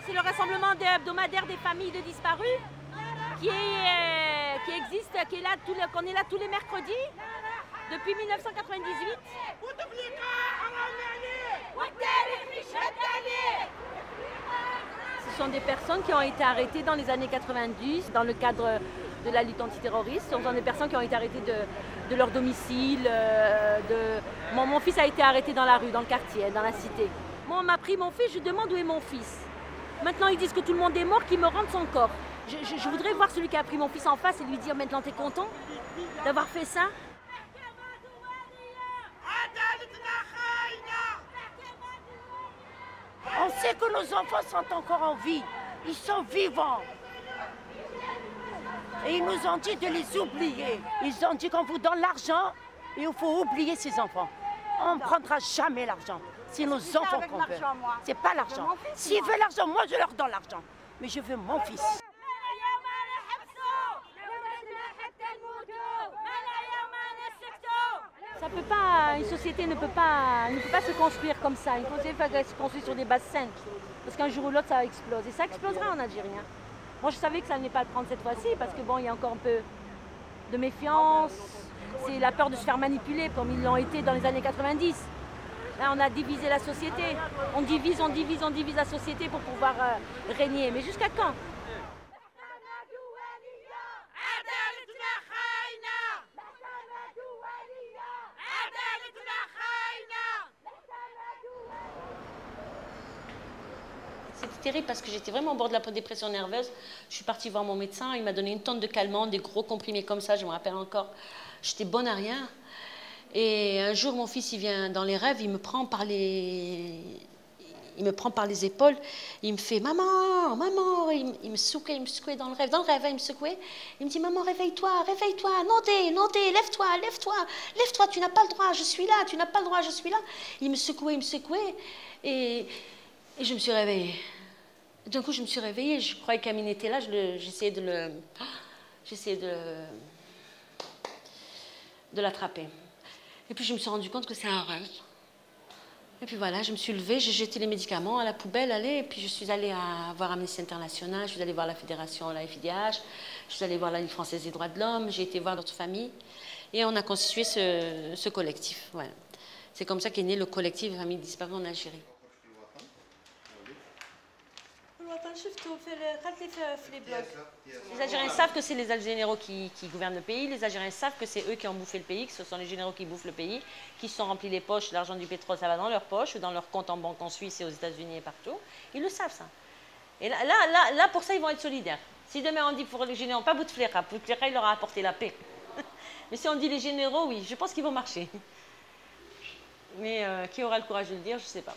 C'est le rassemblement hebdomadaire des familles de disparus qui existe, qu'on est là tous les mercredis depuis 1998. Ce sont des personnes qui ont été arrêtées dans les années 90 dans le cadre de la lutte antiterroriste. Ce sont des personnes qui ont été arrêtées de leur domicile. Mon fils a été arrêté dans la rue, dans le quartier, dans la cité. Moi, on m'a pris mon fils, je demande où est mon fils. Maintenant, ils disent que tout le monde est mort, qu'ils me rendent son corps. Je voudrais voir celui qui a pris mon fils en face et lui dire, maintenant, t'es content d'avoir fait ça? On sait que nos enfants sont encore en vie. Ils sont vivants. Et ils nous ont dit de les oublier. Ils ont dit qu'on vous donne l'argent et il faut oublier ces enfants. On ne prendra jamais l'argent. C'est nos enfants qu'on veut. C'est pas l'argent. S'ils veulent l'argent, moi je leur donne l'argent. Mais je veux mon fils. Ça peut pas, une société ne peut pas se construire comme ça. Une société peut se construire sur des bases saines. Parce qu'un jour ou l'autre, ça explose. Et ça explosera en Algérie. Moi, je savais que ça n'allait pas le prendre cette fois-ci, parce que bon, il y a encore un peu de méfiance. C'est la peur de se faire manipuler, comme ils l'ont été dans les années 90. Là, on a divisé la société. On divise la société pour pouvoir régner. Mais jusqu'à quand ? C'était terrible parce que j'étais vraiment au bord de la dépression nerveuse. Je suis partie voir mon médecin, il m'a donné une tonne de calmants, des gros comprimés comme ça, je me rappelle encore. J'étais bonne à rien. Et un jour, mon fils, il vient dans les rêves, il me prend par les épaules, il me fait « Maman, maman !» Il me secouait dans le rêve, il me secouait. Il me dit « Maman, réveille-toi, réveille-toi, Nodé, lève-toi, tu n'as pas le droit, je suis là, tu n'as pas le droit, je suis là. » Il me secouait, et je me suis réveillée. D'un coup, je me suis réveillée, je croyais qu'Amine était là, j'essayais de l'attraper. Et puis je me suis rendu compte que c'est un rêve. Et puis voilà, je me suis levée, j'ai jeté les médicaments à la poubelle, et puis je suis allée voir Amnesty International, je suis allée voir la fédération, la FIDH, je suis allée voir la Ligue française des droits de l'homme, j'ai été voir d'autres familles, et on a constitué ce collectif. Voilà. C'est comme ça qu'est né le collectif Familles disparues en Algérie. Les Algériens savent que c'est les généraux qui gouvernent le pays, les Algériens savent que c'est eux qui ont bouffé le pays, que ce sont les généraux qui bouffent le pays, qui se sont remplis les poches, l'argent du pétrole, ça va dans leurs poches, ou dans leur compte en banque en Suisse et aux États-Unis et partout. Ils le savent, ça. Et là, pour ça, ils vont être solidaires. Si demain on dit pour les généraux, pas Bouteflika, Bouteflika, il leur a apporté la paix. Mais si on dit les généraux, oui, je pense qu'ils vont marcher. Mais qui aura le courage de le dire, je ne sais pas.